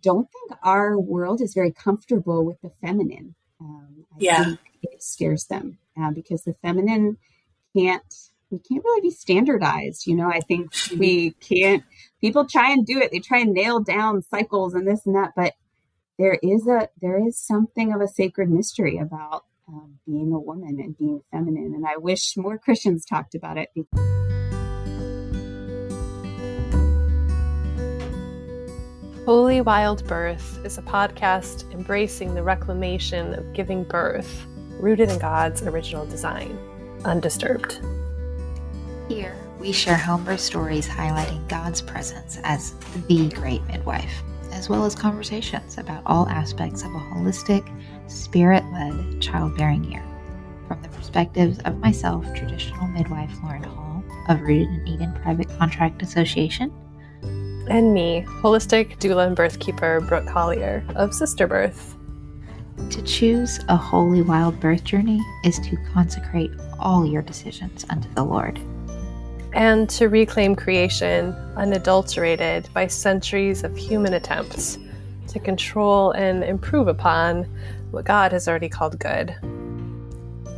don't think our world is very comfortable with the feminine. I think it scares them because the feminine we can't really be standardized. I think we can't, people try and do it. They try and nail down cycles and this and that, but there is something of a sacred mystery about being a woman and being feminine. And I wish more Christians talked about it. Holy Wild Birth is a podcast embracing the reclamation of giving birth, rooted in God's original design, undisturbed. Here, we share homebirth stories highlighting God's presence as the great midwife, as well as conversations about all aspects of a holistic, spirit-led childbearing year. From the perspectives of myself, traditional midwife Lauren Hall of Rooted in Eden Private Contract Association, and me, holistic doula and birthkeeper Brooke Collier of Sister Birth. To choose a holy wild birth journey is to consecrate all your decisions unto the Lord. And to reclaim creation unadulterated by centuries of human attempts to control and improve upon what God has already called good.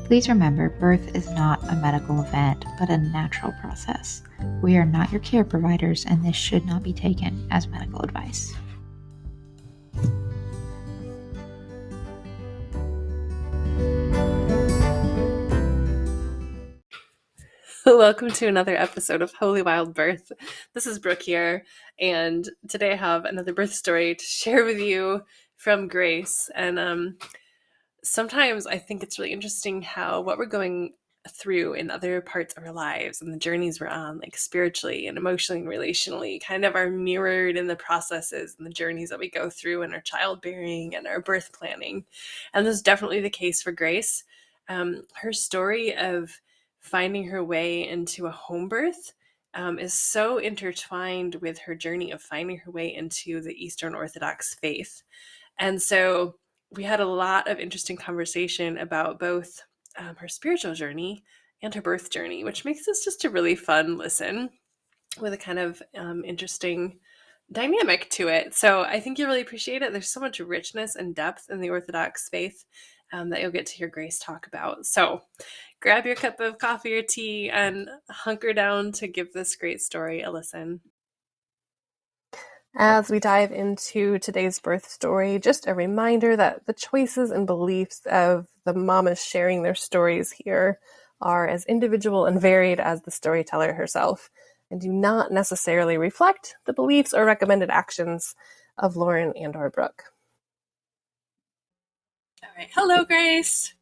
Please remember, birth is not a medical event, but a natural process. We are not your care providers, and this should not be taken as medical advice. Welcome to another episode of Holy Wild Birth. This is Brooke here, and today I have another birth story to share with you from Grace. And sometimes I think it's really interesting how what we're going through in other parts of our lives and the journeys we're on, like spiritually and emotionally and relationally, kind of are mirrored in the processes and the journeys that we go through in our childbearing and our birth planning. And this is definitely the case for Grace. Her story of finding her way into a home birth is so intertwined with her journey of finding her way into the Eastern Orthodox faith. And so we had a lot of interesting conversation about both her spiritual journey and her birth journey, which makes this just a really fun listen with a kind of interesting dynamic to it. So I think you'll really appreciate it. There's so much richness and depth in the Orthodox faith that you'll get to hear Grace talk about. So grab your cup of coffee or tea and hunker down to give this great story a listen. As we dive into today's birth story, just a reminder that the choices and beliefs of the mamas sharing their stories here are as individual and varied as the storyteller herself, and do not necessarily reflect the beliefs or recommended actions of Lauren and or Brooke. All right. Hello, Grace.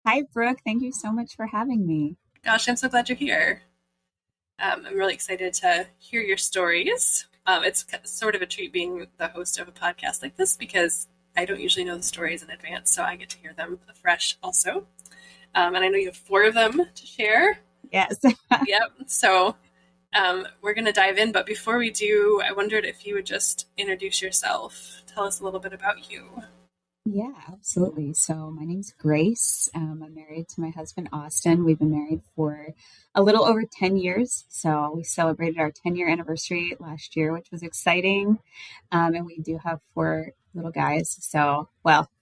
Hi, Brooke. Thank you so much for having me. Gosh, I'm so glad you're here. I'm really excited to hear your stories. It's sort of a treat being the host of a podcast like this because I don't usually know the stories in advance, so I get to hear them afresh also. And I know you have 4 of them to share. Yes. Yep. So we're going to dive in. But before we do, I wondered if you would just introduce yourself. Tell us a little bit about you. Yeah, absolutely. So my name's Grace. I'm married to my husband, Austin. We've been married for a little over 10 years. So we celebrated our 10-year anniversary last year, which was exciting. And we do have 4 little guys. So,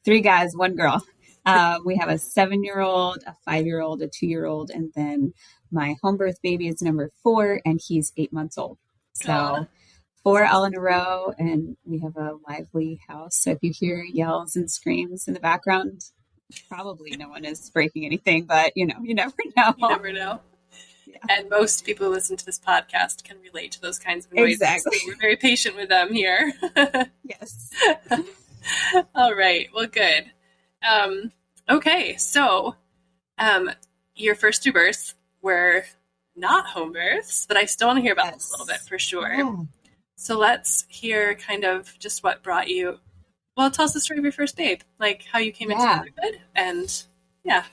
3 guys, 1 girl. We have a 7-year-old, a 5-year-old, a 2-year-old, and then my home birth baby is number 4, and he's 8 months old. So 4 all in a row, and we have a lively house. So if you hear yells and screams in the background, probably no one is breaking anything, but you never know. You never know. Yeah. And most people who listen to this podcast can relate to those kinds of noises. Exactly. So we're very patient with them here. Yes. All right. Well, good. Okay. So your first 2 births were not home births, but I still want to hear about this a little bit for sure. Yeah. So let's hear kind of just what brought you. Well, tell us the story of your first babe, like how you came into motherhood, and Yeah,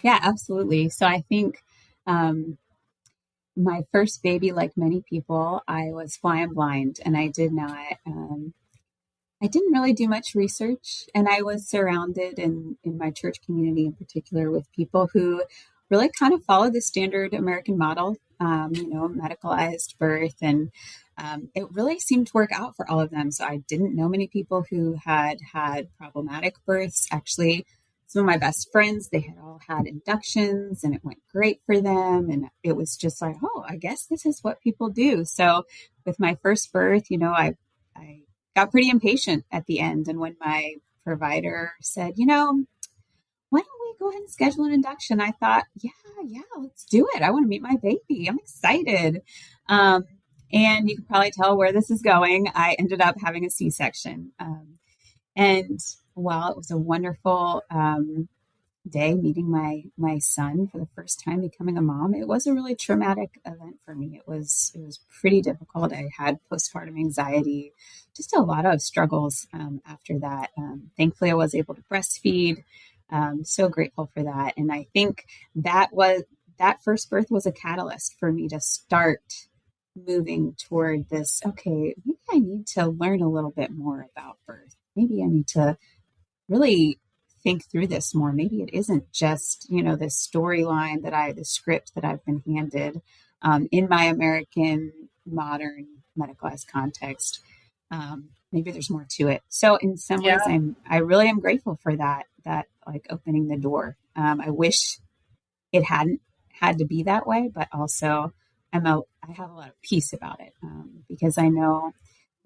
absolutely. So I think my first baby, like many people, I was flying blind, and I did not. I didn't really do much research, and I was surrounded in my church community in particular with people who really kind of followed the standard American model, medicalized birth. And it really seemed to work out for all of them. So I didn't know many people who had problematic births. Actually, some of my best friends, they had all had inductions and it went great for them. And it was just like, oh, I guess this is what people do. So with my first birth, I got pretty impatient at the end. And when my provider said, why don't we go ahead and schedule an induction? I thought, yeah, let's do it. I want to meet my baby. I'm excited. And you can probably tell where this is going. I ended up having a C-section. And while it was a wonderful day meeting my son for the first time becoming a mom, it was a really traumatic event for me. It was pretty difficult. I had postpartum anxiety, just a lot of struggles after that. Thankfully, I was able to breastfeed. So grateful for that. And I think that first birth was a catalyst for me to start moving toward this. Okay, maybe I need to learn a little bit more about birth. Maybe I need to really think through this more. Maybe it isn't just, this storyline the script that I've been handed in my American modern medicalized context. Maybe there's more to it. So in some ways, I really am grateful for that like opening the door. I wish it hadn't had to be that way, but also I have a lot of peace about it because I know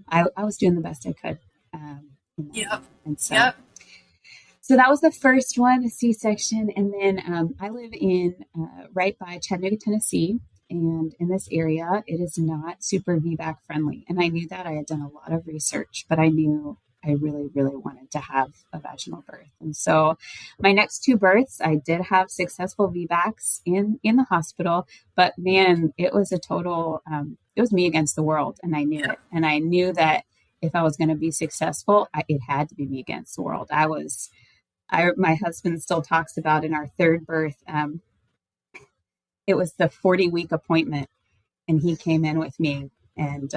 I was doing the best I could. And so, so that was the first one, the C-section. And then I live in right by Chattanooga, Tennessee. And in this area, it is not super VBAC friendly. And I knew that. I had done a lot of research, but I knew I really, really wanted to have a vaginal birth. And so my next two births, I did have successful VBACs in the hospital. But man, it was a total, it was me against the world. And I knew it. And I knew that if I was going to be successful, it had to be me against the world. My husband still talks about in our third birth, it was the 40-week appointment and he came in with me and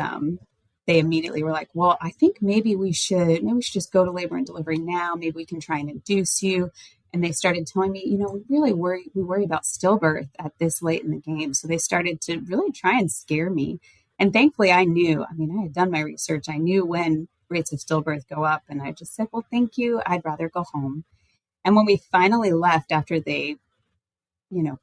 they immediately were like, well, I think maybe we should just go to labor and delivery now. Maybe we can try and induce you. And they started telling me, we worry about stillbirth at this late in the game. So they started to really try and scare me. And thankfully I had done my research. I knew when rates of stillbirth go up and I just said, well, thank you. I'd rather go home. And when we finally left after they,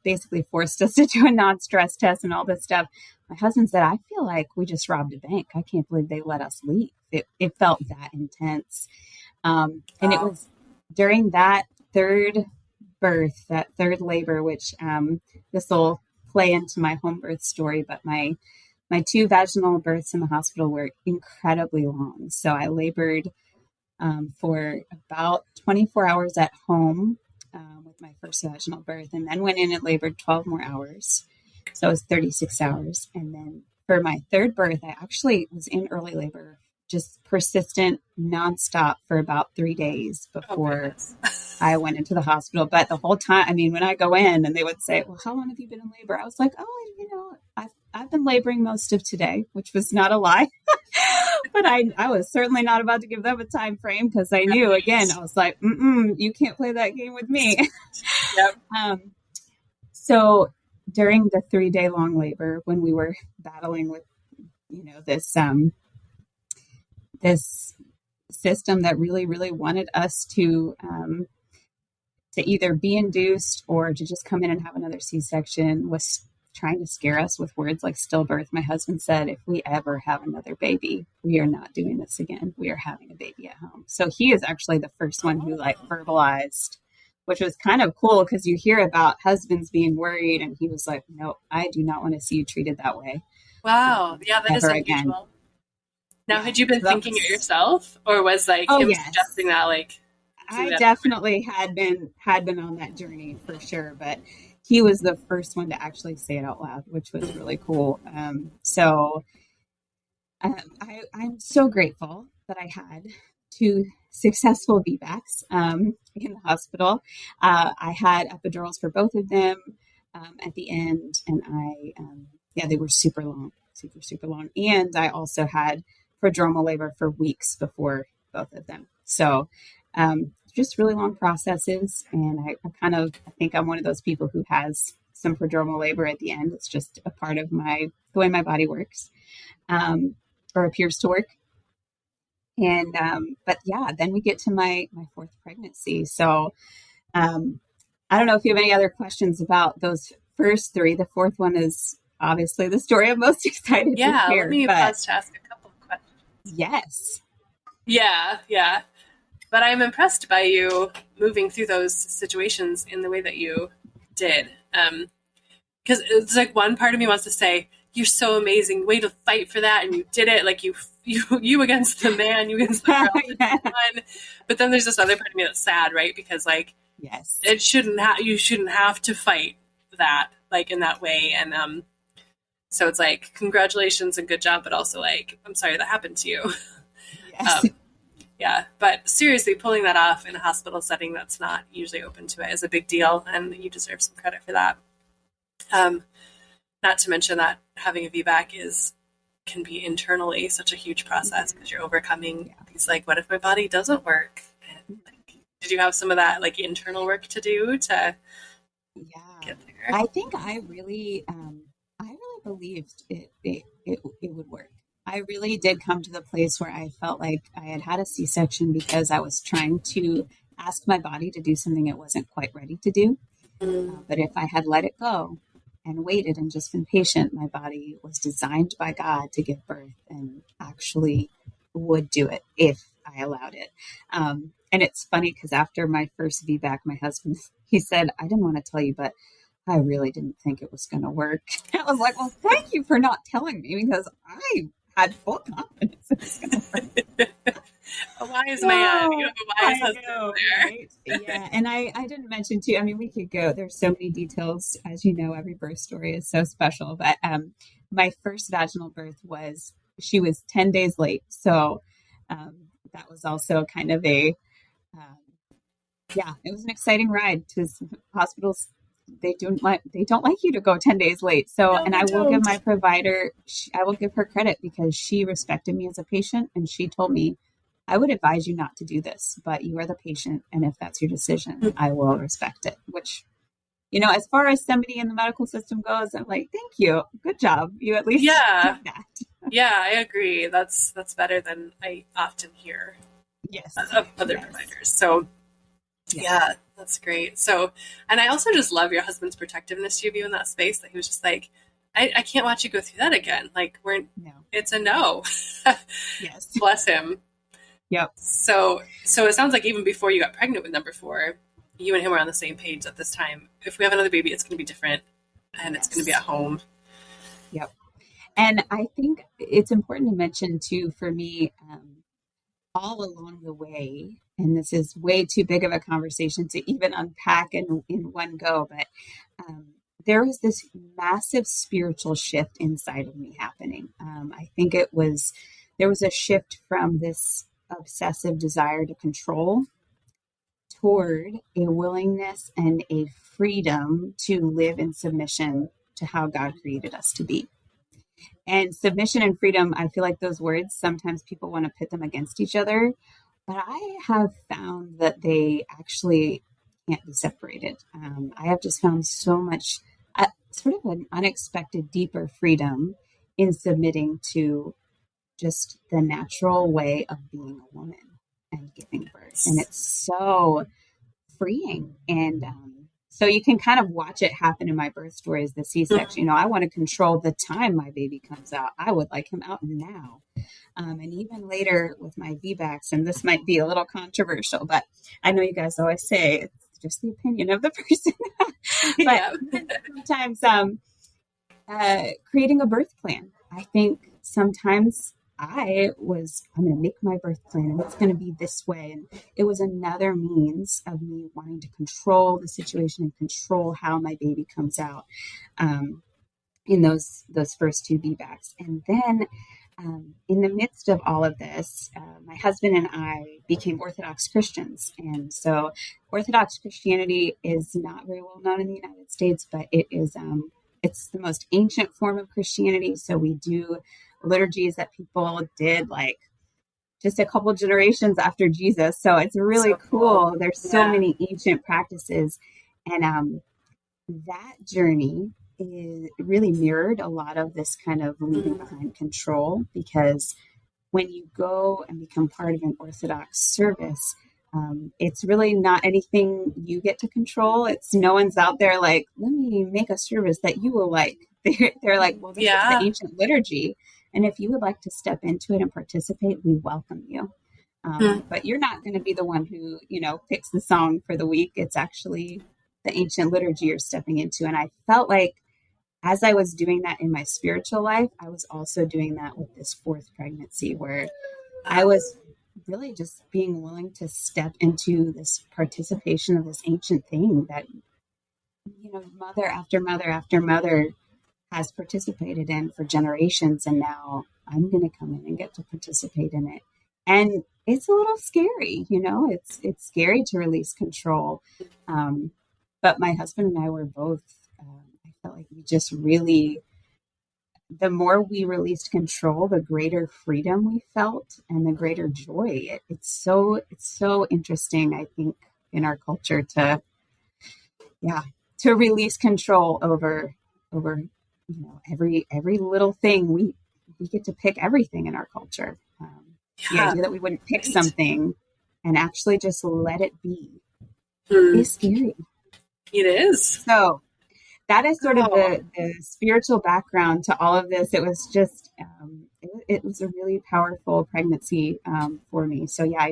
basically forced us to do a non-stress test and all this stuff, my husband said, I feel like we just robbed a bank. I can't believe they let us leave. It felt that intense. And it was during that third birth, that third labor, which this will play into my home birth story, but my two vaginal births in the hospital were incredibly long. So I labored for about 24 hours at home with my first vaginal birth, and then went in and labored 12 more hours. So it was 36 hours. And then for my third birth, I actually was in early labor, just persistent, nonstop for about 3 days before I went into the hospital. But the whole time, when I go in and they would say, well, how long have you been in labor? I was like, I've been laboring most of today, which was not a lie. But I was certainly not about to give them a time frame because I knew, again, I was like, you can't play that game with me. Yep. So during the 3-day long labor, when we were battling with, this system that really, really wanted us to either be induced or to just come in and have another C-section, was trying to scare us with words like stillbirth. My husband said, if we ever have another baby, we are not doing this again. We are having a baby at home. So he is actually the first one who verbalized, which was kind of cool because you hear about husbands being worried. And he was like, no, I do not want to see you treated that way. Wow. Yeah, that is unusual. Again. Now, had you been thinking it yourself, or was him suggesting that I definitely had been on that journey for sure, but he was the first one to actually say it out loud, which was really cool. I'm so grateful that I had 2 successful VBACs in the hospital. I had epidurals for both of them at the end, and they were super long. And I also had prodromal labor for weeks before both of them. So just really long processes. And I think I'm one of those people who has some prodromal labor at the end. It's just a part of the way my body works, or appears to work. And, but yeah, then we get to my fourth pregnancy. So, I don't know if you have any other questions about those first three. The fourth one is obviously the story I'm most excited to share. Let me pause to ask a couple of questions. Yes. Yeah. But I'm impressed by you moving through those situations in the way that you did. Because it's like one part of me wants to say, you're so amazing, way to fight for that, and you did it, like you against the man, you against the girl. Yeah. But then there's this other part of me that's sad, right? Because like, yes, you shouldn't have to fight that, like, in that way. And so it's like, congratulations and good job, but also like, I'm sorry that happened to you. Yes. Yeah, but seriously, pulling that off in a hospital setting that's not usually open to it is a big deal, and you deserve some credit for that. Not to mention that having a VBAC can be internally such a huge process, because you're overcoming these, like, what if my body doesn't work? And, like, did you have some of that, like, internal work to do to get there? I think I really believed it would work. I really did come to the place where I felt like I had a C-section because I was trying to ask my body to do something it wasn't quite ready to do. But if I had let it go and waited and just been patient, my body was designed by God to give birth and actually would do it if I allowed it. And it's funny because after my first VBAC, my husband, he said, I didn't want to tell you, but I really didn't think it was going to work. I was like, well, thank you for not telling me, because I had full confidence it was going to work. A wise man. You have a wise husband there. Right? Yeah. And I didn't mention too, I mean, we could go, there's so many details. As you know, every birth story is so special. But my first vaginal birth she was 10 days late. So that was also kind of it was an exciting ride, because hospitals, they don't like you to go 10 days late. So, no, and I will give my provider, I will give her credit, because she respected me as a patient, and she told me, I would advise you not to do this, but you are the patient, and if that's your decision, I will respect it. Which, as far as somebody in the medical system goes, I'm like, thank you, good job. You at least did that. Yeah, I agree. That's better than I often hear. Yes, of other providers. So. Yeah, that's great. So, and I also just love your husband's protectiveness of you in that space, that he was just like, I can't watch you go through that again. Like, it's a no. Yes. Bless him. Yep. So it sounds like even before you got pregnant with number 4, you and him were on the same page at this time. If we have another baby, it's going to be different, and it's going to be at home. Yep. And I think it's important to mention too, for me, all along the way, and this is way too big of a conversation to even unpack in one go, but there was this massive spiritual shift inside of me happening. I think there was a shift from this obsessive desire to control toward a willingness and a freedom to live in submission to how God created us to be. And submission and freedom, I feel like those words, sometimes people want to pit them against each other, but I have found that they actually can't be separated. I have just found so much, sort of an unexpected, deeper freedom in submitting to just the natural way of being a woman and giving birth. And it's so freeing. And so you can kind of watch it happen in my birth stories, the C-section. I want to control the time my baby comes out. I would like him out now. And even later with my VBACs, and this might be a little controversial, but I know you guys always say it's just the opinion of the person. But sometimes creating a birth plan. I think sometimes I'm going to make my birth plan, and it's going to be this way. And it was another means of me wanting to control the situation and control how my baby comes out in those first 2 VBACs. And then in the midst of all of this, my husband and I became Orthodox Christians. And so Orthodox Christianity is not very well known in the United States, but it is it's the most ancient form of Christianity. So we do liturgies that people did like just a couple generations after Jesus. So it's really so cool. There's so many ancient practices. And that journey really mirrored a lot of this kind of leaving behind control, because when you go and become part of an Orthodox service, it's really not anything you get to control. It's no one's out there like, let me make a service that you will like. They're like, well, this is the ancient liturgy. And if you would like to step into it and participate, we welcome you. But you're not going to be the one who, picks the song for the week. It's actually the ancient liturgy you're stepping into. And I felt like as I was doing that in my spiritual life, I was also doing that with this fourth pregnancy, where I was really just being willing to step into this participation of this ancient thing that, mother after mother after mother has participated in for generations. And now I'm going to come in and get to participate in it. And it's a little scary, it's scary to release control. But my husband and I were both, I felt like we just really, the more we released control, the greater freedom we felt and the greater joy. It's so interesting, I think, in our culture to release control over every little thing. We get to pick everything in our culture. The idea that we wouldn't pick something and actually just let it be is scary. It is. So that is sort of the spiritual background to all of this. It was just, it was a really powerful pregnancy for me. So yeah,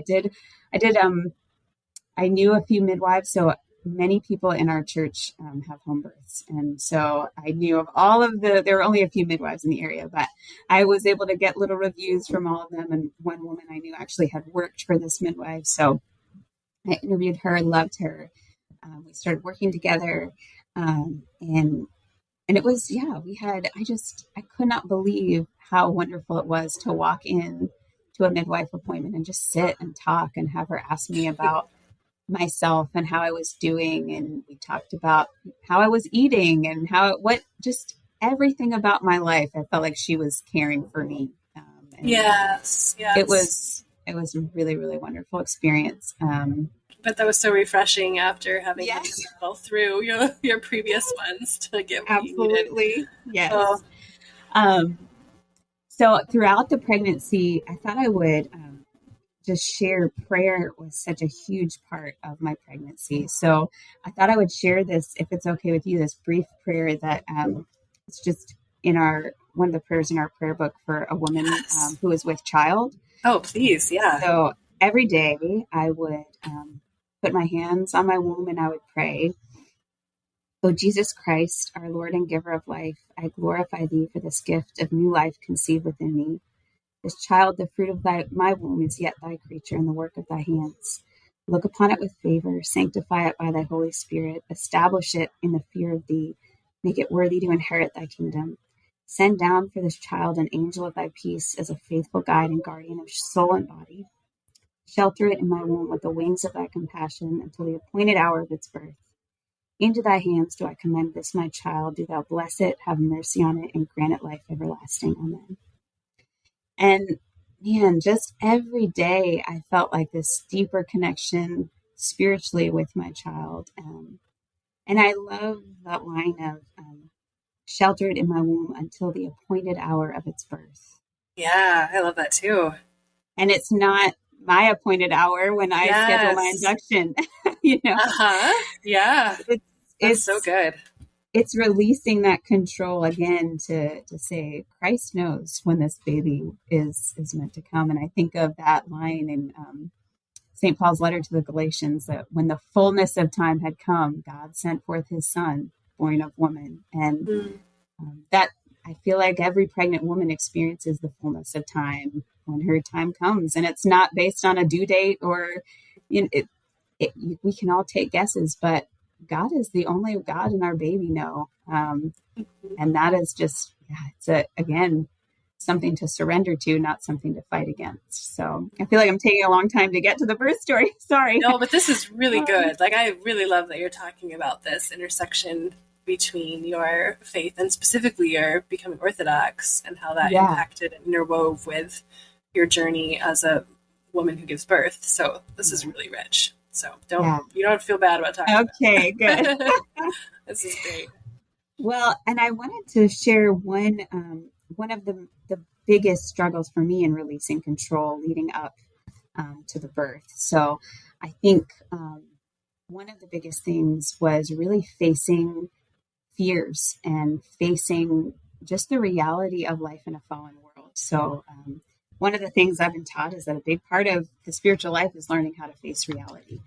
I knew a few midwives. So many people in our church have home births. And so I knew of all of there were only a few midwives in the area, but I was able to get little reviews from all of them. And one woman I knew actually had worked for this midwife. So I interviewed her, loved her. We started working together. And it was, I could not believe how wonderful it was to walk in to a midwife appointment and just sit and talk and have her ask me about myself and how I was doing. And we talked about how I was eating and just everything about my life. I felt like she was caring for me. Yes. It was a really, really wonderful experience. But that was so refreshing after having to travel through your previous ones to get what you needed. Absolutely. Yes. So throughout the pregnancy, I thought I would just share prayer was such a huge part of my pregnancy. So I thought I would share this, if it's okay with you, this brief prayer that it's just in one of the prayers in our prayer book for a woman who is with child. Oh, please. Yeah. So every day I would put my hands on my womb and I would pray, "O Jesus Christ, our Lord and giver of life, I glorify thee for this gift of new life conceived within me. This child, the fruit of my womb, is yet thy creature and the work of thy hands. Look upon it with favor, sanctify it by thy Holy Spirit, establish it in the fear of thee, make it worthy to inherit thy kingdom. Send down for this child an angel of thy peace as a faithful guide and guardian of soul and body. Shelter it in my womb with the wings of thy compassion until the appointed hour of its birth. Into thy hands do I commend this my child. Do thou bless it, have mercy on it, and grant it life everlasting. Amen." And man, just every day I felt like this deeper connection spiritually with my child. And I love that line of sheltered in my womb until the appointed hour of its birth. Yeah, I love that too. And it's not my appointed hour when I schedule my induction, Yeah. It's so good. It's releasing that control again to say Christ knows when this baby is meant to come. And I think of that line in St. Paul's letter to the Galatians, that when the fullness of time had come, God sent forth his son, born of woman. And that I feel like every pregnant woman experiences the fullness of time when her time comes. And it's not based on a due date or, we can all take guesses, but God is the only God and our baby know. And that is just, it's again, something to surrender to, not something to fight against. So I feel like I'm taking a long time to get to the birth story. Sorry. No, but this is really good. Like, I really love that you're talking about this intersection between your faith and specifically your becoming Orthodox and how that impacted and interwove with your journey as a woman who gives birth. So this is really rich. So Yeah. you don't feel bad about talking Okay, about it. good. This is great. Well, and I wanted to share one of the biggest struggles for me in releasing control leading up to the birth. So I think one of the biggest things was really facing fears and facing just the reality of life in a fallen world. So one of the things I've been taught is that a big part of the spiritual life is learning how to face reality.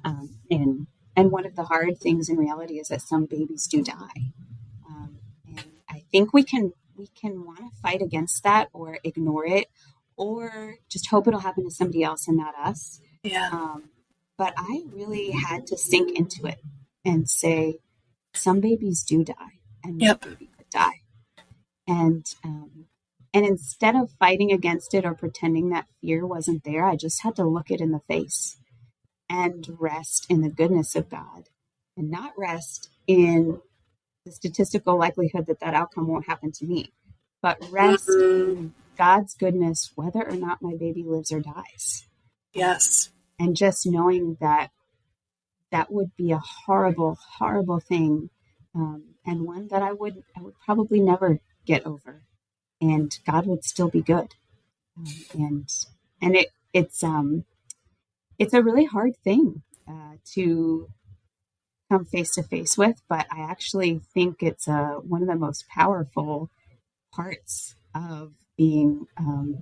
And one of the hard things in reality is that some babies do die. And I think we can want to fight against that or ignore it or just hope it'll happen to somebody else and not us. Yeah. But I really had to sink into it and say, some babies do die, and my baby could die. And instead of fighting against it or pretending that fear wasn't there, I just had to look it in the face and rest in the goodness of God and not rest in the statistical likelihood that outcome won't happen to me, but rest in God's goodness, whether or not my baby lives or dies. Yes. And just knowing that would be a horrible, horrible thing. And one that I would probably never get over, and God would still be good. And it's a really hard thing to come face to face with, but I actually think it's one of the most powerful parts of being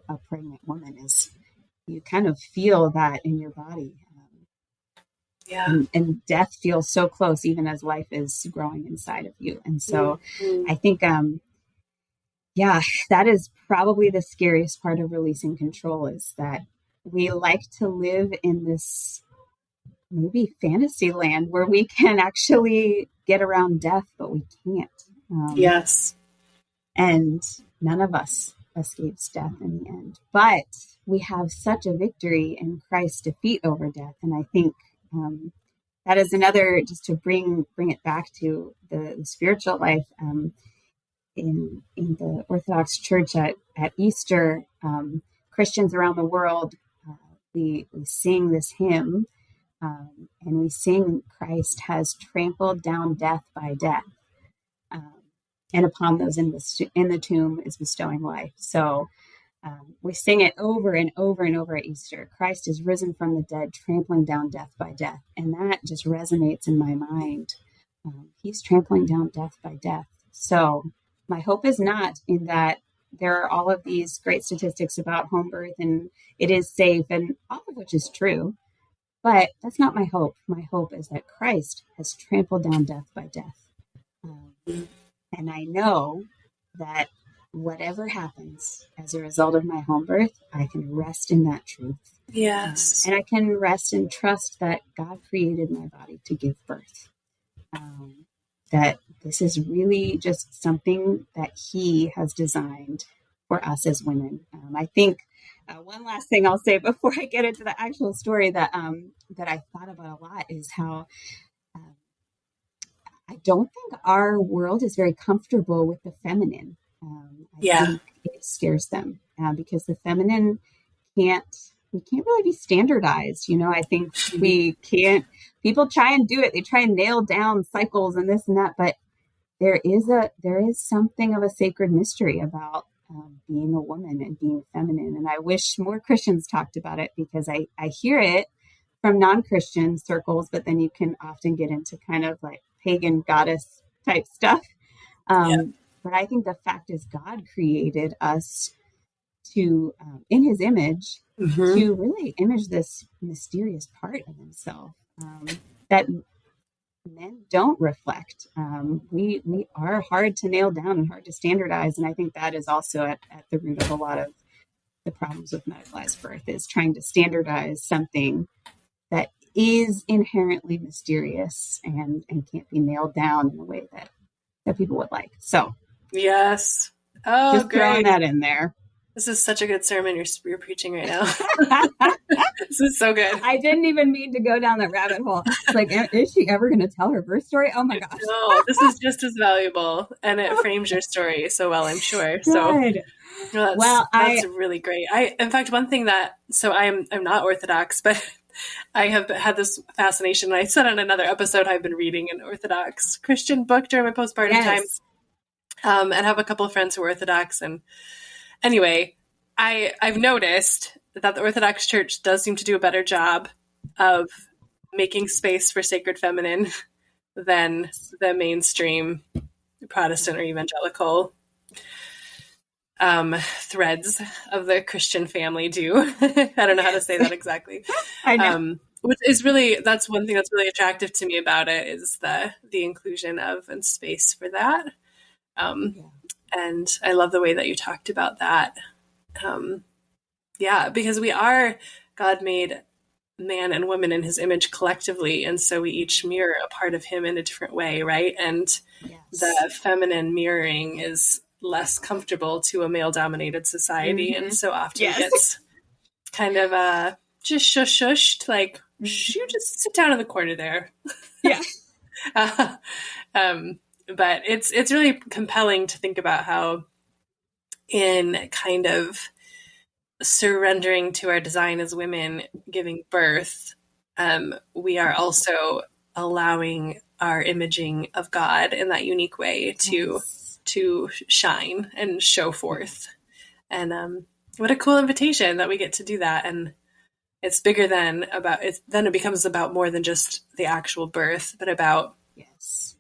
a pregnant woman is you kind of feel that in your body. And death feels so close, even as life is growing inside of you. And so I think, that is probably the scariest part of releasing control is that we like to live in this maybe fantasy land where we can actually get around death, but we can't. Yes. And none of us escapes death in the end. But we have such a victory in Christ's defeat over death. And I think that is another, just to bring it back to the spiritual life. In the Orthodox Church at Easter, Christians around the world, we sing this hymn, and we sing, Christ has trampled down death by death, and upon those in the tomb is bestowing life. So we sing it over and over and over at Easter. Christ is risen from the dead, trampling down death by death. And that just resonates in my mind. He's trampling down death by death. So my hope is not in that there are all of these great statistics about home birth and it is safe, and all of which is true. But that's not my hope. My hope is that Christ has trampled down death by death. And I know that whatever happens as a result of my home birth, I can rest in that truth. Yes. And I can rest and trust that God created my body to give birth. That this is really just something that He has designed for us as women. I think one last thing I'll say before I get into the actual story that I thought about a lot is how I don't think our world is very comfortable with the feminine. I think it scares them because the feminine we can't really be standardized. I think people try and do it. They try and nail down cycles and this and that, but there is something of a sacred mystery about being a woman and being feminine. And I wish more Christians talked about it because I hear it from non-Christian circles, but then you can often get into kind of like pagan goddess type stuff. But I think the fact is God created us to, in His image, to really image this mysterious part of Himself that men don't reflect. We are hard to nail down and hard to standardize. And I think that is also at the root of a lot of the problems with medicalized birth is trying to standardize something that is inherently mysterious and can't be nailed down in a way that people would like. So yes. Oh, just throwing that in there. This is such a good sermon you're preaching right now. This is so good. I didn't even mean to go down that rabbit hole. It's like, is she ever going to tell her birth story? Oh my gosh. No, this is just as valuable, and it frames your story so well, I'm sure. Good. So that's really great. In fact, one thing I'm not Orthodox, but I have had this fascination. I said on another episode, I've been reading an Orthodox Christian book during my postpartum time, and have a couple of friends who are Orthodox. And anyway, I've noticed that the Orthodox Church does seem to do a better job of making space for sacred feminine than the mainstream Protestant or evangelical threads of the Christian family do. I don't know how to say that exactly. I know. Which is really, that's one thing that's really attractive to me about it, is the inclusion of and space for that. And I love the way that you talked about that. Because God made man and woman in his image collectively. And so we each mirror a part of him in a different way, right? And the feminine mirroring is less comfortable to a male-dominated society. Mm-hmm. And so often gets kind of just shushed, like, you just sit down in the corner there. Yeah. But it's really compelling to think about how, in kind of surrendering to our design as women, giving birth, we are also allowing our imaging of God in that unique way to shine and show forth. And what a cool invitation that we get to do that. And it's bigger than then it becomes about more than just the actual birth, but about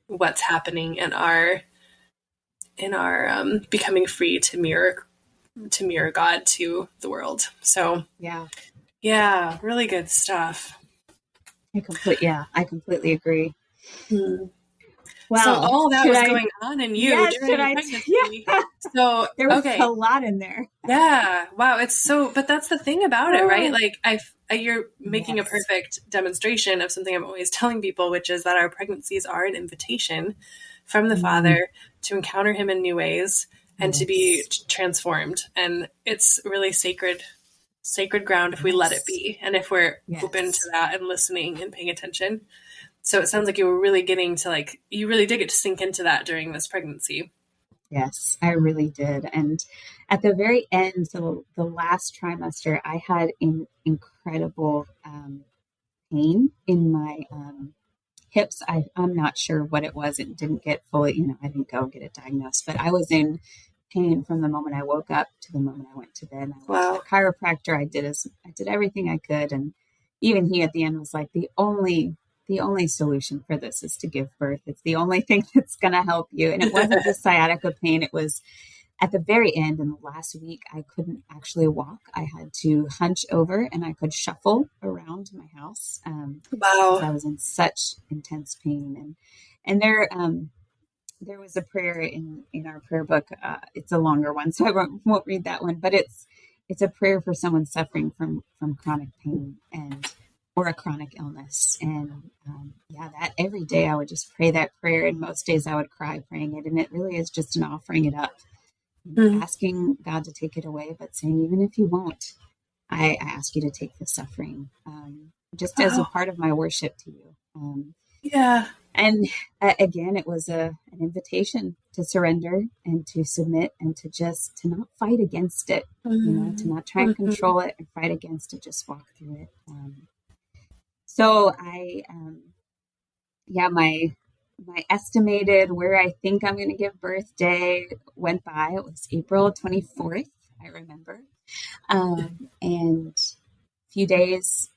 what's happening in our becoming free to mirror God to the world. So yeah, really good stuff. I completely agree. Well, so all that was going on in you during pregnancy. So there was a lot in there. Yeah. Wow. It's so, but that's the thing about it, right? Like you're making a perfect demonstration of something I'm always telling people, which is that our pregnancies are an invitation from the Father to encounter him in new ways and to be transformed. And it's really sacred ground if we let it be. And if we're open to that and listening and paying attention. So it sounds like you were really getting to you really did get to sink into that during this pregnancy. Yes, I really did. And at the very end, so the last trimester, I had incredible pain in my hips. I'm not sure what it was. It didn't get fully, I didn't go get it diagnosed, but I was in pain from the moment I woke up to the moment I went to bed. I went to the chiropractor. I did everything I could. And even he at the end was like, the only solution for this is to give birth. It's the only thing that's going to help you. And it wasn't just sciatica pain. It was at the very end in the last week, I couldn't actually walk. I had to hunch over and I could shuffle around my house. Because I was in such intense pain. And there was a prayer in our prayer book. It's a longer one, so I won't read that one, but it's a prayer for someone suffering from chronic pain or a chronic illness. And that every day I would just pray that prayer. And most days I would cry praying it. And it really is just an offering it up, asking God to take it away, but saying, even if you won't, I ask you to take the suffering, just as a part of my worship to you. And again, it was an invitation to surrender and to submit and to not fight against it, to not try and control it and fight against it, just walk through it. So my estimated where I think I'm going to give birth day went by. It was April 24th, I remember. And a few days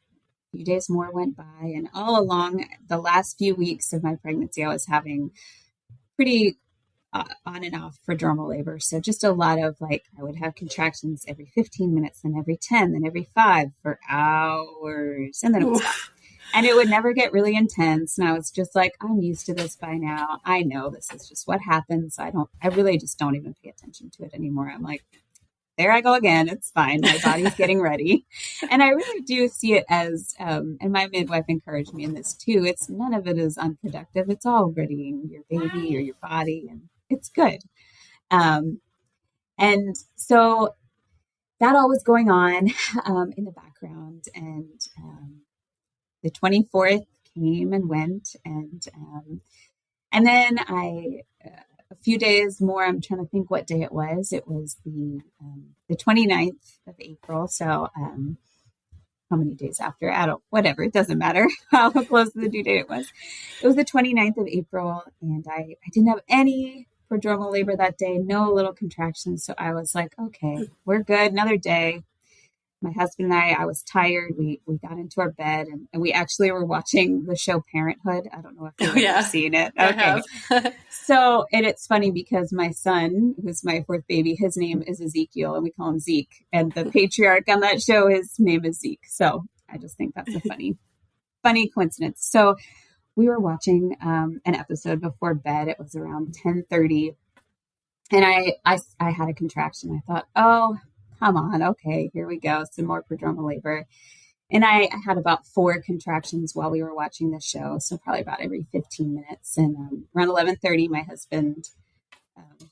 more went by. And all along the last few weeks of my pregnancy, I was having pretty on and off prodromal labor. So just a lot of I would have contractions every 15 minutes, then every 10, then every 5 for hours. And then it would stop. And it would never get really intense. And I was just like, I'm used to this by now. I know this is just what happens. I really just don't even pay attention to it anymore. I'm like, there I go again. It's fine. My body's getting ready. And I really do see it as, and my midwife encouraged me in this too. None of it is unproductive. It's all readying your baby or your body, and it's good. And so that all was going on in the background. And the 24th came and went, and then a few days more, I'm trying to think what day it was. It was the 29th of April. So how many days after, I don't, whatever, it doesn't matter how close to the due date it was. It was the 29th of April, and I didn't have any prodromal labor that day, no little contractions. So I was like, okay, we're good. Another day. My husband and I was tired. We got into our bed, and we actually were watching the show Parenthood. I don't know if you've ever seen it. Okay. So, and it's funny because my son, who's my fourth baby, his name is Ezekiel, and we call him Zeke. And the patriarch on that show, his name is Zeke. So I just think that's a funny coincidence. So we were watching an episode before bed. It was around 10:30, and I had a contraction. I thought, oh, come on. Okay, here we go. Some more prodromal labor. And I had about 4 contractions while we were watching the show. So probably about every 15 minutes. And around 11:30, my husband,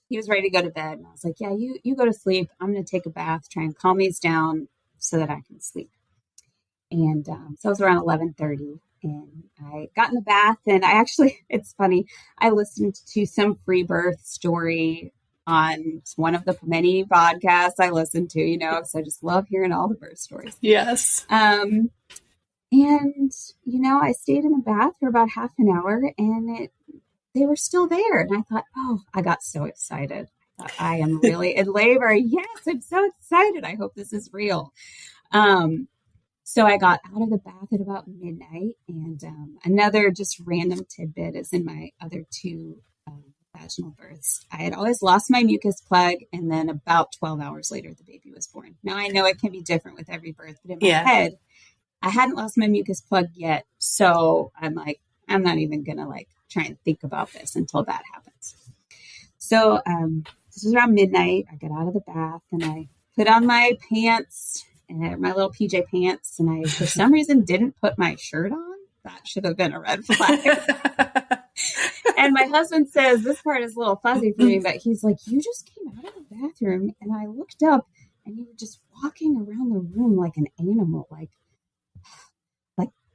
he was ready to go to bed. And I was like, yeah, you go to sleep. I'm going to take a bath, try and calm these down so that I can sleep. And so it was around 11:30. And I got in the bath, and it's funny, I listened to some free birth story on one of the many podcasts I listen to, so I just love hearing all the birth stories. Yes. And, I stayed in the bath for about half an hour, and they were still there. And I thought, oh, I got so excited. I thought, I am really in labor. Yes, I'm so excited. I hope this is real. So I got out of the bath at about midnight, and another just random tidbit is in my other 2 vaginal births. I had always lost my mucus plug, and then about 12 hours later, the baby was born. Now I know it can be different with every birth, but in my head, I hadn't lost my mucus plug yet. So I'm like, I'm not even going to try and think about this until that happens. So this was around midnight. I got out of the bath, and I put on my pants and my little PJ pants, and I, for some reason, didn't put my shirt on. That should have been a red flag. And my husband says, this part is a little fuzzy for me, but he's like, you just came out of the bathroom, and I looked up, and you were just walking around the room like an animal, like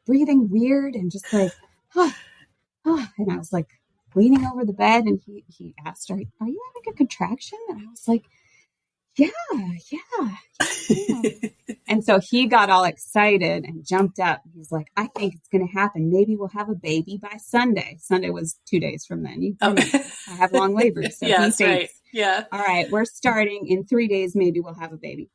breathing weird, and just like, and I was like leaning over the bed, and he asked, are you having a contraction? And I was like, yeah. And so he got all excited and jumped up. He's like, I think it's going to happen. Maybe we'll have a baby by Sunday. Sunday was 2 days from then. I have long labor. So yeah, he that's thinks, right. Yeah. all right, we're starting in 3 days. Maybe we'll have a baby.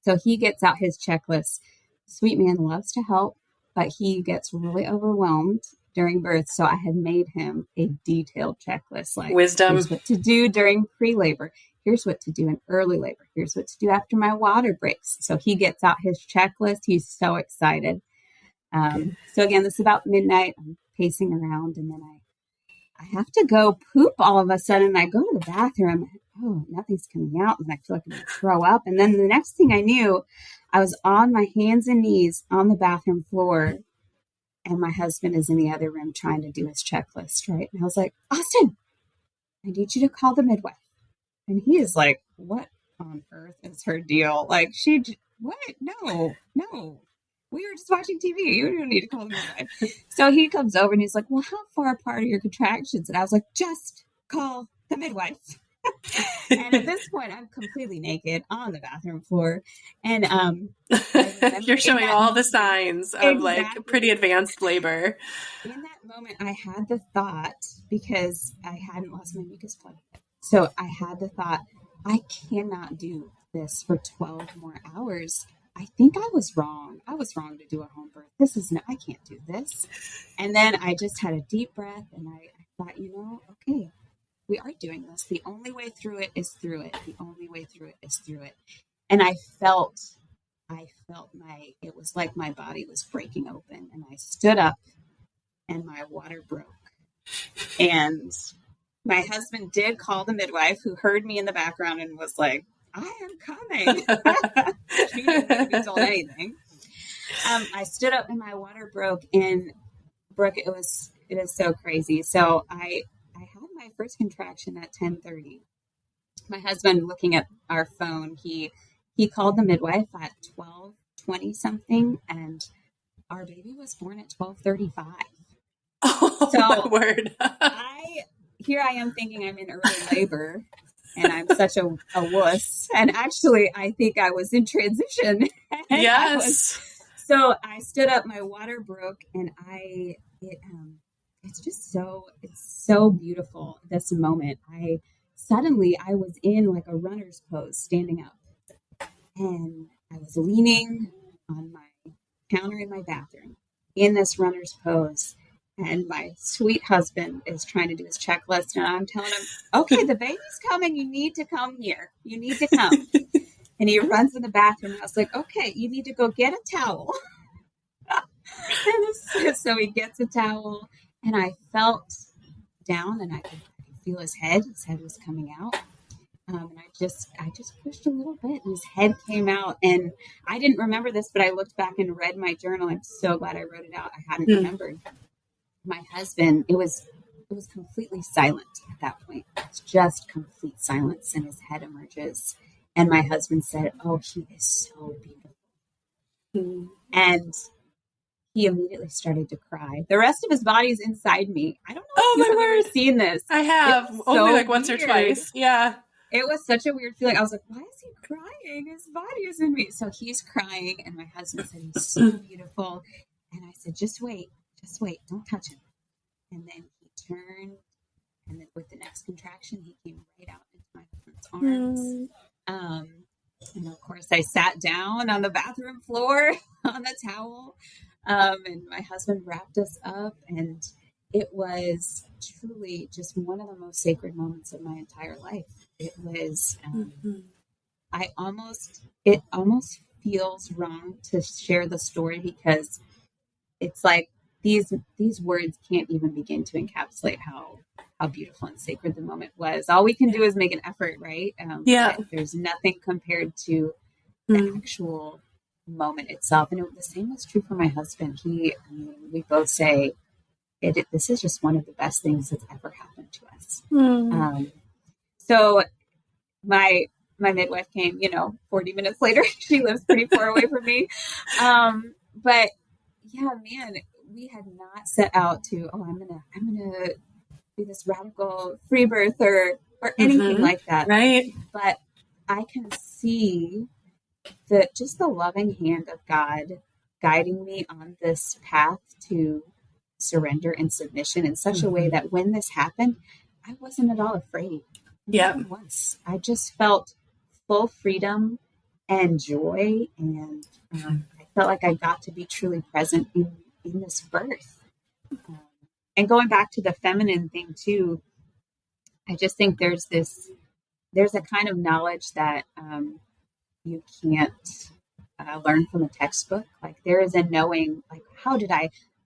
So he gets out his checklist. Sweet man loves to help, but he gets really overwhelmed during birth. So I had made him a detailed checklist, like wisdom, here's what to do during pre-labor. Here's what to do in early labor. Here's what to do after my water breaks. So he gets out his checklist. He's so excited. So again, this is about midnight. I'm pacing around, and then I have to go poop all of a sudden. I go to the bathroom. Oh, nothing's coming out, and I feel like I'm going to throw up. And then the next thing I knew, I was on my hands and knees on the bathroom floor, and my husband is in the other room trying to do his checklist, right? And I was like, Austin, I need you to call the midwife. And he is like, what on earth is her deal? Like, what? No. We were just watching TV. You don't need to call the midwife. So he comes over, and he's like, well, how far apart are your contractions? And I was like, just call the midwife. And at this point, I'm completely naked on the bathroom floor. And you're showing all the signs of pretty advanced labor. In that moment, I had the thought, because I hadn't lost my mucus plug yet. So I had the thought, I cannot do this for 12 more hours. I think I was wrong. I was wrong to do a home birth. I can't do this. And then I just had a deep breath, and I thought, okay, we are doing this. The only way through it is through it. The only way through it is through it. And I felt it was like my body was breaking open, and I stood up, and my water broke. And my husband did call the midwife, who heard me in the background and was like, I am coming. She didn't be told anything. I stood up, and my water broke, and Brooke, it is so crazy. So I had my first contraction at 10:30. My husband, looking at our phone, he called the midwife at 12:20 something, and our baby was born at 12:35. Oh, so my word. Here I am thinking I'm in early labor, and I'm such a wuss. And actually, I think I was in transition. Yes. So I stood up, my water broke, and it's so beautiful, this moment. I was in like a runner's pose, standing up, and I was leaning on my counter in my bathroom in this runner's pose. And my sweet husband is trying to do his checklist, and I'm telling him, okay, the baby's coming. You need to come here. You need to come. And he runs in the bathroom. And I was like, okay, you need to go get a towel. So he gets a towel, and I felt down, and I could feel his head. His head was coming out. And I just pushed a little bit, and his head came out. And I didn't remember this, but I looked back and read my journal. I'm so glad I wrote it out. I hadn't remembered. My husband, it was completely silent at that point. It's just complete silence, and his head emerges. And my husband said, "Oh, he is so beautiful." And he immediately started to cry. The rest of his body's inside me. I don't know if you've ever seen this. I have. Only like once or twice. Yeah. It was such a weird feeling. I was like, why is he crying? His body is in me. So he's crying, and my husband said, he's so beautiful. And I said, just wait, don't touch him. And then he turned, and then with the next contraction, he came right out into my husband's arms. And of course, I sat down on the bathroom floor on the towel, and my husband wrapped us up, and it was truly just one of the most sacred moments of my entire life. It was, it almost feels wrong to share the story, because it's like these words can't even begin to encapsulate how beautiful and sacred the moment was. All we can do is make an effort, right? There's nothing compared to the actual moment itself. And the same was true for my husband. We both say this is just one of the best things that's ever happened to us. So my midwife came, 40 minutes later. She lives pretty far away from me. But yeah, man, we had not set out to, I'm gonna do this radical free birth or anything like that. Right. But I can see the loving hand of God guiding me on this path to surrender and submission in such a way that when this happened, I wasn't at all afraid. Yeah. Once I just felt full freedom and joy, and I felt like I got to be truly present in this birth. And going back to the feminine thing too, I just think there's a kind of knowledge that you can't learn from a textbook. Like there is a knowing, like,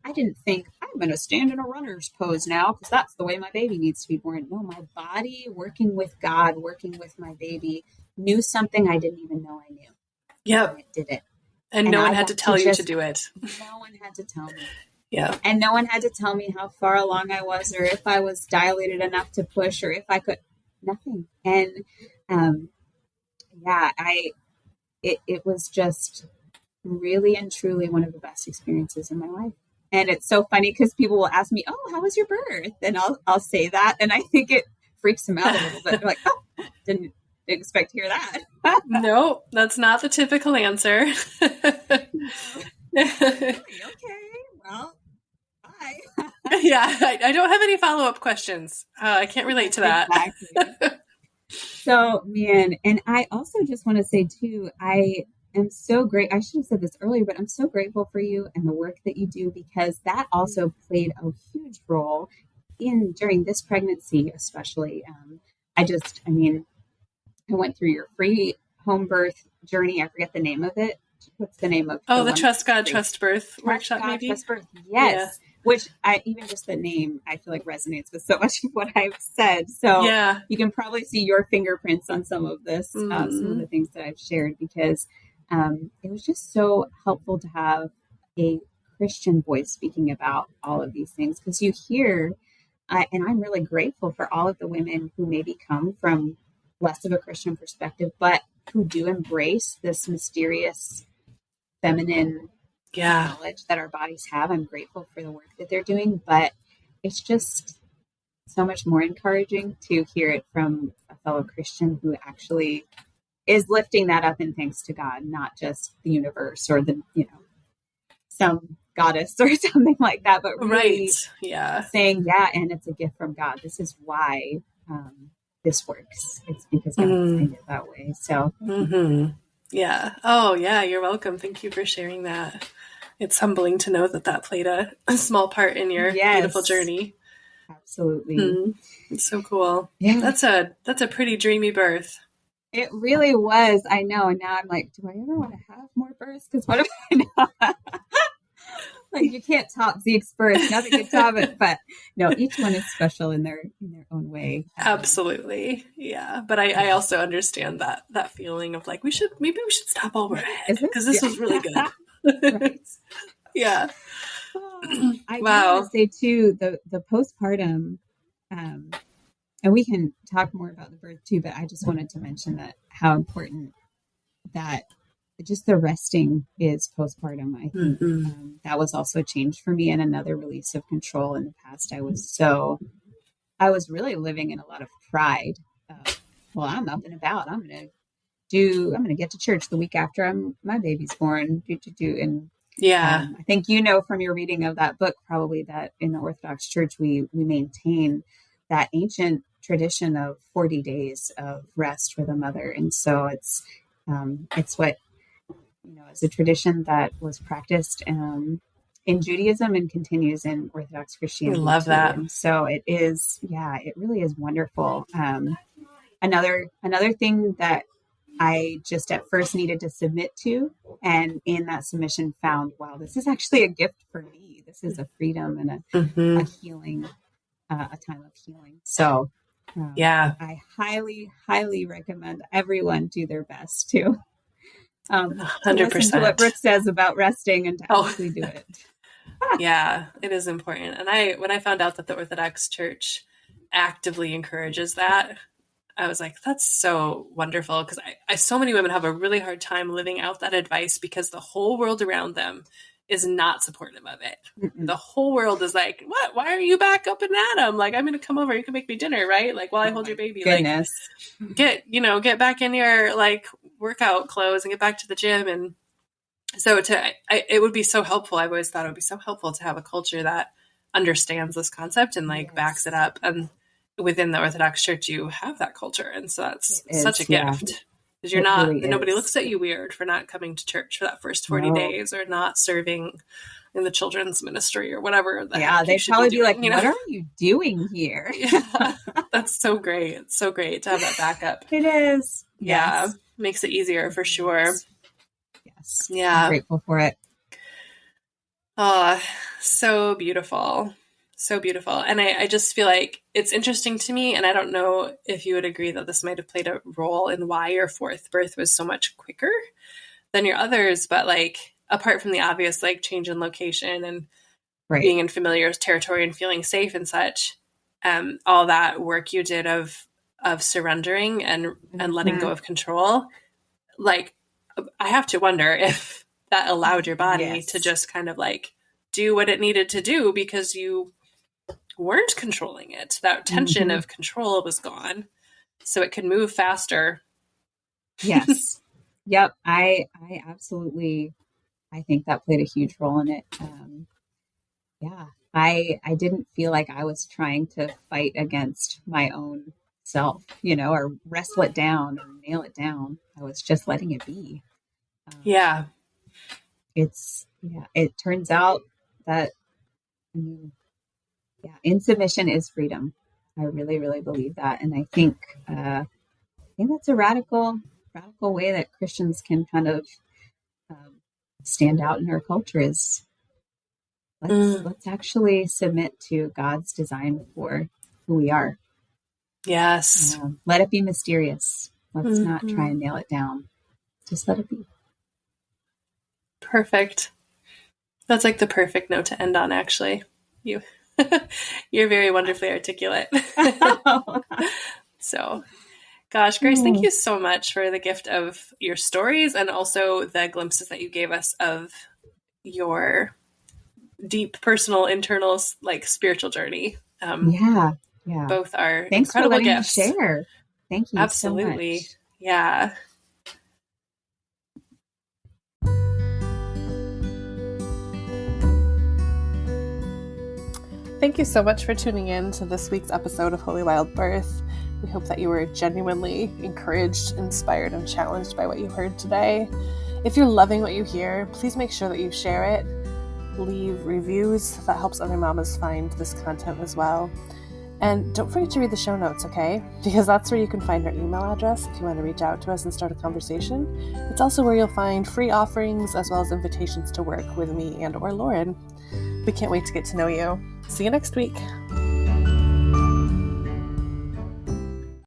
I didn't think I'm going to stand in a runner's pose now because that's the way my baby needs to be born. No, my body working with God, working with my baby, knew something I didn't even know I knew. Yep. And it did it. And no one had to tell you to do it. No one had to tell me. Yeah. And no one had to tell me how far along I was, or if I was dilated enough to push, or if I could, nothing. And it was just really and truly one of the best experiences in my life. And it's so funny because people will ask me, "Oh, how was your birth?" And I'll say that, and I think it freaks them out a little bit. They're like, "Oh, didn't expect to hear that." No, that's not the typical answer. Okay, well, bye. Yeah, I don't have any follow-up questions. I can't relate to that. Exactly. So, man, and I also just want to say too, I am so great. I should have said this earlier, but I'm so grateful for you and the work that you do, because that also played a huge role during this pregnancy, especially. I went through your free home birth journey. I forget the name of it. What's the name of the Trust God, Trust Birth workshop, maybe? Trust Birth. Yes. Yeah. Which even just the name, I feel like resonates with so much of what I've said. So you can probably see your fingerprints on some of this, some of the things that I've shared, because it was just so helpful to have a Christian voice speaking about all of these things, because you hear, and I'm really grateful for all of the women who maybe come from less of a Christian perspective, but who do embrace this mysterious feminine knowledge that our bodies have. I'm grateful for the work that they're doing, but it's just so much more encouraging to hear it from a fellow Christian who actually is lifting that up in thanks to God, not just the universe or the, some goddess or something like that, but really Right. Yeah. saying, yeah, and it's a gift from God. This is why this works. It's because God designed it that way. So, yeah. Oh, yeah. You're welcome. Thank you for sharing that. It's humbling to know that played a small part in your beautiful journey. Absolutely. It's so cool. Yeah. That's a pretty dreamy birth. It really was. I know. And now I'm like, do I ever want to have more births? Because what if I know? Like, you can't top Zeke's birth. Nothing can top it. But no, each one is special in their own way. Absolutely. Yeah. But I also understand that feeling of like, maybe we should stop while we're ahead, because this was really good. Right. Yeah. I Wow. want to say too, the postpartum, and we can talk more about the birth too, but I just wanted to mention that how important that just the resting is postpartum. I think that was also a change for me, and another release of control. In the past, I was really living in a lot of pride. Well, I'm up and about. I'm going to get to church the week after my baby's born. And yeah, I think you know from your reading of that book probably that in the Orthodox Church we maintain that ancient tradition of 40 days of rest for the mother, and so it's what is a tradition that was practiced in Judaism and continues in Orthodox Christianity. I love that. And so it really is wonderful. Another thing that I just at first needed to submit to, and in that submission found, wow, this is actually a gift for me. This is a freedom and a healing, a time of healing. So I highly, highly recommend everyone do their best to 100% listen to what Brooke says about resting and to actually do it. Yeah, it is important. And when I found out that the Orthodox Church actively encourages that, I was like, that's so wonderful, because so many women have a really hard time living out that advice because the whole world around them is not supportive of it. Mm-mm. The whole world is like, what? Why are you back up and at 'em? Like, I'm going to come over. You can make me dinner, right? Like, while I hold your baby. Goodness. Like, get back in your like workout clothes and get back to the gym. And so it would be so helpful. I've always thought it would be so helpful to have a culture that understands this concept and backs it up. And within the Orthodox Church, you have that culture. And so that's such a gift. Because you're nobody looks at you weird for not coming to church for that first 40 days or not serving in the children's ministry or whatever. They'd probably be like, what are you doing here? Yeah, that's so great. It's so great to have that backup. It is. Yeah. Yes. Makes it easier for sure. Yes. Yeah. I'm grateful for it. Oh, so beautiful. So beautiful. And I just feel like it's interesting to me, and I don't know if you would agree that this might have played a role in why your fourth birth was so much quicker than your others, but like apart from the obvious like change in location and being in familiar territory and feeling safe and such, all that work you did of surrendering and letting go of control, like I have to wonder if that allowed your body to just kind of like do what it needed to do because you weren't controlling it. That tension of control was gone, so it could move faster. Yes. Yep. I absolutely, I think that played a huge role in it. I didn't feel like I was trying to fight against my own self, or wrestle it down or nail it down. I was just letting it be. It turns out that in submission is freedom. I really, really believe that. And I think that's a radical way that Christians can kind of stand out in our culture is let's actually submit to God's design for who we are. Yes. Let it be mysterious. Let's not try and nail it down. Just let it be. Perfect. That's like the perfect note to end on, actually. You're very wonderfully articulate. So, gosh, Grace, thank you so much for the gift of your stories and also the glimpses that you gave us of your deep, personal, internal, like spiritual journey. Both are Thanks incredible for letting gifts. me share. Thank you. Absolutely. So much. Yeah. Thank you so much for tuning in to this week's episode of Holy Wild Birth. We hope that you were genuinely encouraged, inspired, and challenged by what you heard today. If you're loving what you hear, please make sure that you share it. Leave reviews. That helps other mamas find this content as well. And don't forget to read the show notes, okay? Because that's where you can find our email address if you want to reach out to us and start a conversation. It's also where you'll find free offerings as well as invitations to work with me and or Lauren. We can't wait to get to know you. See you next week.